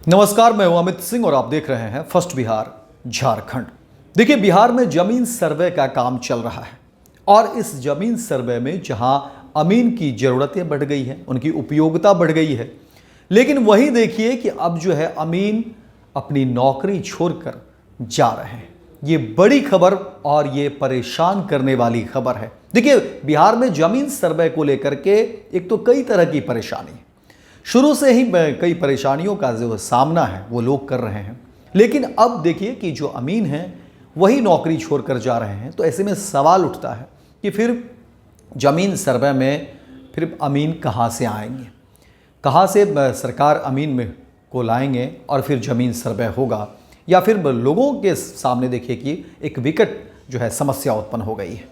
नमस्कार, मैं हूं अमित सिंह और आप देख रहे हैं फर्स्ट बिहार झारखंड। देखिए, बिहार में जमीन सर्वे का काम चल रहा है और इस जमीन सर्वे में जहां अमीन की ज़रूरतें बढ़ गई हैं, उनकी उपयोगिता बढ़ गई है, लेकिन वही देखिए कि अब जो है अमीन अपनी नौकरी छोड़कर जा रहे हैं। ये बड़ी खबर और ये परेशान करने वाली खबर है। देखिए, बिहार में जमीन सर्वे को लेकर के एक तो कई तरह की परेशानी है। शुरू से ही कई परेशानियों का जो सामना है वो लोग कर रहे हैं, लेकिन अब देखिए कि जो अमीन हैं वही नौकरी छोड़कर जा रहे हैं। तो ऐसे में सवाल उठता है कि फिर ज़मीन सर्वे में फिर अमीन कहाँ से आएंगे, कहाँ से सरकार अमीन में को लाएंगे और फिर ज़मीन सर्वे होगा, या फिर लोगों के सामने देखिए कि एक विकट जो है समस्या उत्पन्न हो गई है।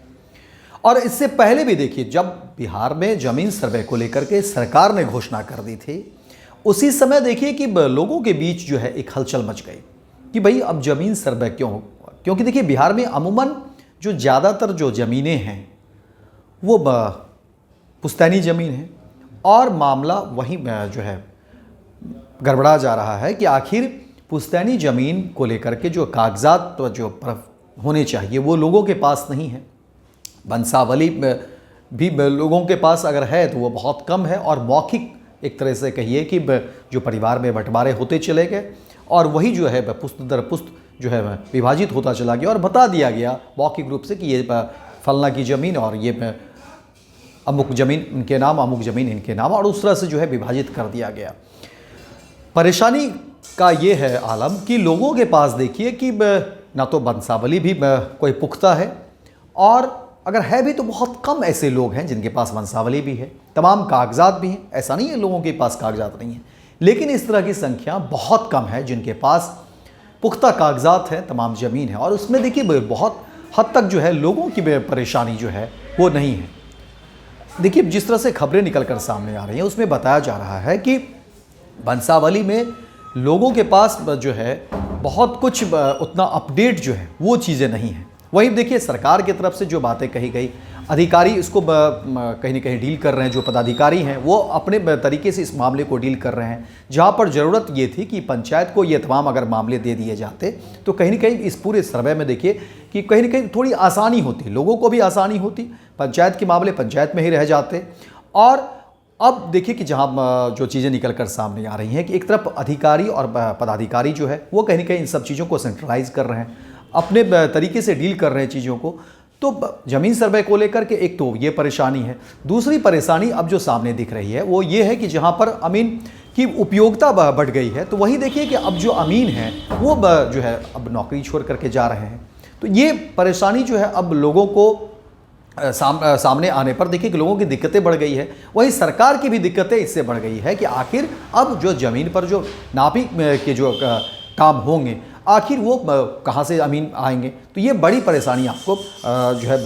और इससे पहले भी देखिए, जब बिहार में ज़मीन सर्वे को लेकर के सरकार ने घोषणा कर दी थी, उसी समय देखिए कि लोगों के बीच जो है एक हलचल मच गई कि भाई अब ज़मीन सर्वे क्यों हो। क्योंकि देखिए, बिहार में अमूमन जो ज़्यादातर जो ज़मीनें हैं वो पुश्तैनी ज़मीन है और मामला वहीं जो है गड़बड़ा जा रहा है कि आखिर पुश्तैनी ज़मीन को लेकर के जो कागजात जो होने चाहिए वो लोगों के पास नहीं है। वंशावली भी लोगों के पास अगर है तो वो बहुत कम है और मौखिक एक तरह से कहिए कि जो परिवार में बंटवारे होते चले गए और वही जो है पुस्त दर पुस्त जो है विभाजित होता चला गया और बता दिया गया मौखिक रूप से कि ये फलना की ज़मीन और ये अमुक ज़मीन इनके नाम, अमुक ज़मीन इनके नाम, और उस तरह से जो है विभाजित कर दिया गया। परेशानी का ये है आलम कि लोगों के पास देखिए कि ना तो वंशावली भी कोई पुख्ता है और अगर है भी तो बहुत कम ऐसे लोग हैं जिनके पास वंशावली भी है, तमाम कागजात भी हैं। ऐसा नहीं है लोगों के पास कागजात नहीं हैं, लेकिन इस तरह की संख्या बहुत कम है जिनके पास पुख्ता कागजात हैं, तमाम ज़मीन है। और उसमें देखिए बहुत हद तक जो है लोगों की परेशानी जो है वो नहीं है। देखिए, जिस तरह से खबरें निकल कर सामने आ रही हैं उसमें बताया जा रहा है कि वंशावली में लोगों के पास जो है बहुत कुछ उतना अपडेट जो है वो चीज़ें नहीं हैं। वहीं देखिए, सरकार की तरफ से जो बातें कही गई, अधिकारी इसको कहीं ना कहीं डील कर रहे हैं। जो पदाधिकारी हैं वो अपने तरीके से इस मामले को डील कर रहे हैं। जहां पर ज़रूरत ये थी कि पंचायत को ये तमाम अगर मामले दे दिए जाते तो कहीं ना कहीं इस पूरे सर्वे में देखिए कि कहीं ना कहीं थोड़ी आसानी होती, लोगों को भी आसानी होती, पंचायत के मामले पंचायत में ही रह जाते। और अब देखिए कि जहाँ जो चीज़ें निकल कर सामने आ रही हैं कि एक तरफ अधिकारी और पदाधिकारी जो है वो कहीं ना कहीं इन सब चीज़ों को सेंट्रलाइज कर रहे हैं, अपने तरीके से डील कर रहे हैं चीज़ों को। तो ज़मीन सर्वे को लेकर के एक तो ये परेशानी है। दूसरी परेशानी अब जो सामने दिख रही है वो ये है कि जहाँ पर अमीन की उपयोगिता बढ़ गई है, तो वहीं देखिए कि अब जो अमीन हैं वो जो है अब नौकरी छोड़ करके जा रहे हैं। तो ये परेशानी जो है अब लोगों को सामने आने पर देखिए कि लोगों की दिक्कतें बढ़ गई है। वहीं सरकार की भी दिक्कतें इससे बढ़ गई है कि आखिर अब जो ज़मीन पर जो नापी के जो काम होंगे, आखिर वो कहाँ से अमीन आएंगे। तो ये बड़ी परेशानी आपको जो है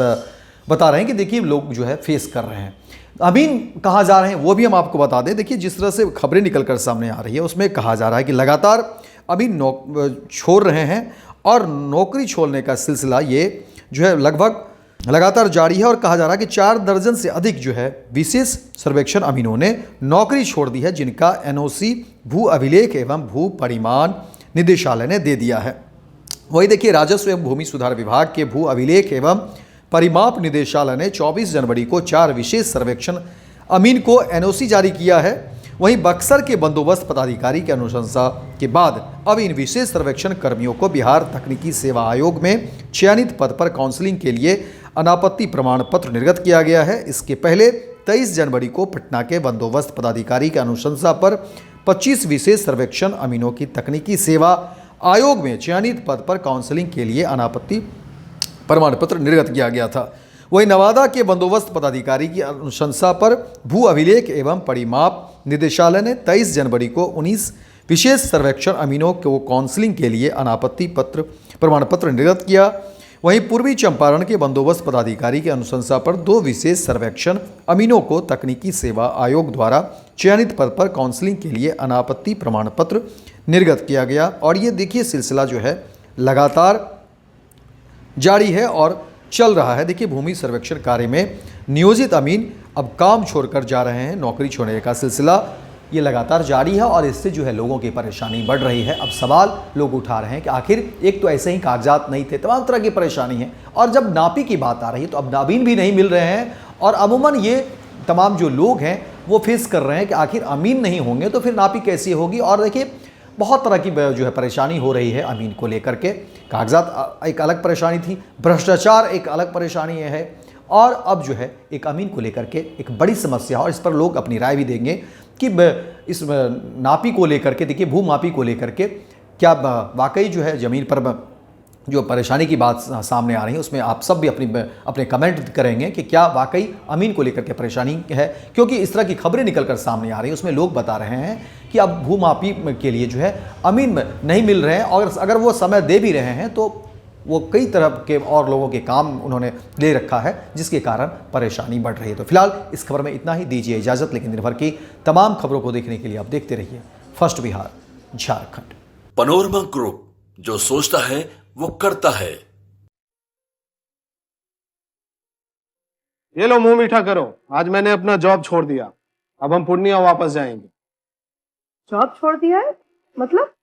बता रहे हैं कि देखिए लोग जो है फेस कर रहे हैं। अमीन कहाँ जा रहे हैं वो भी हम आपको बता दें। देखिए, जिस तरह से खबरें निकल कर सामने आ रही है उसमें कहा जा रहा है कि लगातार अमीन छोड़ रहे हैं और नौकरी छोड़ने का सिलसिला ये जो है लगभग लगातार जारी है। और कहा जा रहा है कि 4 दर्जन से अधिक जो है विशेष सर्वेक्षण अमीनों ने नौकरी छोड़ दी है, जिनका एनओसी भू अभिलेख एवं भू परिमाण निदेशालय ने दे दिया है। वही देखिए, राजस्व एवं भूमि सुधार विभाग के भू अभिलेख एवं परिमाप निदेशालय ने 24 जनवरी को 4 विशेष सर्वेक्षण अमीन को एनओसी जारी किया है। वहीं बक्सर के बंदोबस्त पदाधिकारी की अनुशंसा के बाद अब इन विशेष सर्वेक्षण कर्मियों को बिहार तकनीकी सेवा आयोग में चयनित पद पर काउंसलिंग के लिए अनापत्ति प्रमाण पत्र निर्गत किया गया है। इसके पहले 23 जनवरी को पटना के बंदोबस्त पदाधिकारी की अनुशंसा पर 25 विशेष सर्वेक्षण अमीनों की तकनीकी सेवा आयोग में चयनित पद पर काउंसलिंग के लिए अनापत्ति प्रमाण पत्र निर्गत किया गया था। वहीं नवादा के बंदोबस्त पदाधिकारी की अनुशंसा पर भू अभिलेख एवं परिमाप निदेशालय ने 23 जनवरी को 19 विशेष सर्वेक्षण अमीनों को काउंसलिंग के लिए अनापत्ति प्रमाण पत्र निर्गत किया। वहीं पूर्वी चंपारण के बंदोबस्त पदाधिकारी की अनुशंसा पर 2 विशेष सर्वेक्षण अमीनों को तकनीकी सेवा आयोग द्वारा चयनित पद पर काउंसलिंग के लिए अनापत्ति प्रमाण पत्र निर्गत किया गया। और ये देखिए सिलसिला जो है लगातार जारी है और चल रहा है। देखिए, भूमि सर्वेक्षण कार्य में नियोजित अमीन अब काम छोड़कर जा रहे हैं। नौकरी छोड़ने का सिलसिला ये लगातार जारी है और इससे जो है लोगों की परेशानी बढ़ रही है। अब सवाल लोग उठा रहे हैं कि आखिर एक तो ऐसे ही कागजात नहीं थे, तमाम तरह की परेशानी है, और जब नापी की बात आ रही है तो अब नाबीन भी नहीं मिल रहे हैं, और अमूमन ये तमाम जो लोग हैं वो फेस कर रहे हैं कि आखिर अमीन नहीं होंगे तो फिर नापी कैसी होगी। और देखिए बहुत तरह की जो है परेशानी हो रही है अमीन को लेकर के। कागजात एक अलग परेशानी थी, भ्रष्टाचार एक अलग परेशानी है, और अब जो है एक अमीन को लेकर के एक बड़ी समस्या है, और इस पर लोग अपनी राय भी देंगे कि इस नापी को लेकर के, देखिए भूमापी को लेकर के क्या वाकई जो है ज़मीन पर जो परेशानी की बात सामने आ रही है उसमें आप सब भी अपने कमेंट करेंगे कि क्या वाकई अमीन को लेकर के परेशानी है। क्योंकि इस तरह की खबरें निकल कर सामने आ रही हैं, उसमें लोग बता रहे हैं कि अब भूमापी के लिए जो है अमीन नहीं मिल रहे हैं, और अगर वो समय दे भी रहे हैं तो वो कई तरह के और लोगों के काम उन्होंने ले रखा है, जिसके कारण परेशानी बढ़ रही है। तो फिलहाल इस खबर में इतना ही, दीजिए इजाज़त, लेकिन दिन भर की तमाम खबरों को देखने के लिए आप देखते रहिए first Bihar Jharkhand. Panorama group, जो सोचता है वो करता है। ये लो मुंह मीठा करो, आज मैंने अपना जॉब छोड़ दिया, अब हम पूर्णिया वापस जाएंगे। जॉब छोड़ दिया है? मतलब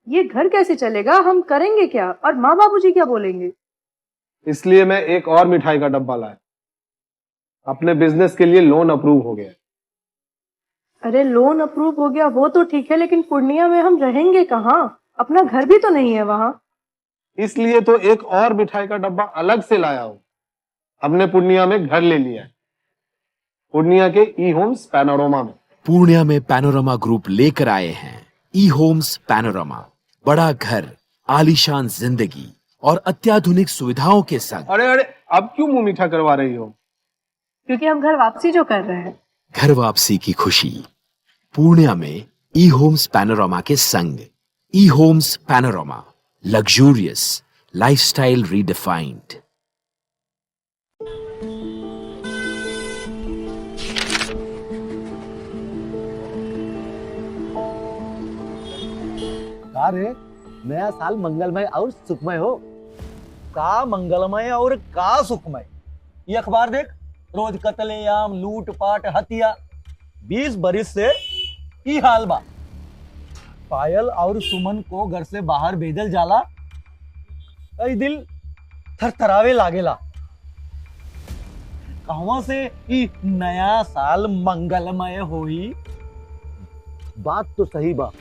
ये घर कैसे चलेगा? हम करेंगे क्या? और माँ बाबूजी क्या बोलेंगे? इसलिए मैं एक और मिठाई का डब्बा लाया, अपने बिजनेस के लिए लोन अप्रूव हो गया। अरे लोन अप्रूव हो गया वो तो ठीक है, लेकिन पूर्णिया में हम रहेंगे कहाँ? अपना घर भी तो नहीं है वहाँ। इसलिए तो एक और मिठाई का डब्बा अलग से लाया हूं। हमने पूर्णिया में घर ले लिया है, पूर्णिया के ई होम्स पैनोरमा में। पूर्णिया में पैनोरमा ग्रुप लेकर आए हैं ई होम्स पैनोरमा, बड़ा घर, आलीशान जिंदगी और अत्याधुनिक सुविधाओं के संग। अरे अरे, अब क्यों मुंह मीठा करवा रही हो? क्योंकि हम घर वापसी जो कर रहे हैं। घर वापसी की खुशी पूर्णिया में ई होम्स पैनोरमा के संग। E homes panorama, luxurious lifestyle redefined. अरे नया साल मंगलमय और सुखमय हो। का मंगलमय और का सुखमय? ये अखबार देख, रोज कत्लेआम, लूट पाट, हत्या। 20 बरिस से ई हाल बा। पायल और सुमन को घर से बाहर भेजल जाला, कई दिल थरथरावे लागेला। कहवा से ई नया साल मंगलमय होई? बात तो सही बा,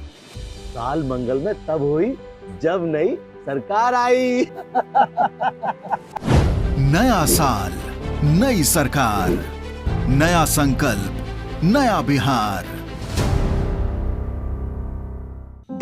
साल मंगल में तब हुई जब नई सरकार आई। नया साल, नई सरकार, नया संकल्प, नया बिहार।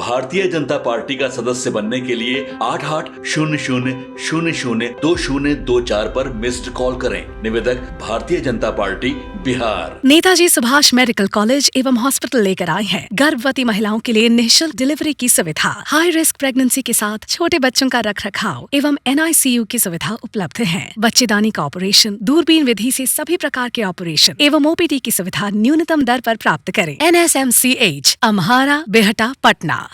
भारतीय जनता पार्टी का सदस्य बनने के लिए 8800002024 पर मिस्ड कॉल करें। निवेदक Bharatiya Janata party Bihar. Netaji Subhash medical college एवं हॉस्पिटल लेकर आए हैं गर्भवती महिलाओं के लिए निःशुल्क डिलीवरी की सुविधा। हाई रिस्क प्रेगनेंसी के साथ छोटे बच्चों का रखरखाव एवं NICU की सुविधा उपलब्ध है। बच्चेदानी का ऑपरेशन, दूरबीन विधि से सभी प्रकार के ऑपरेशन एवं OPD की सुविधा न्यूनतम दर पर प्राप्त करें। NSMCH, अम्हारा, बेहटा, पटना।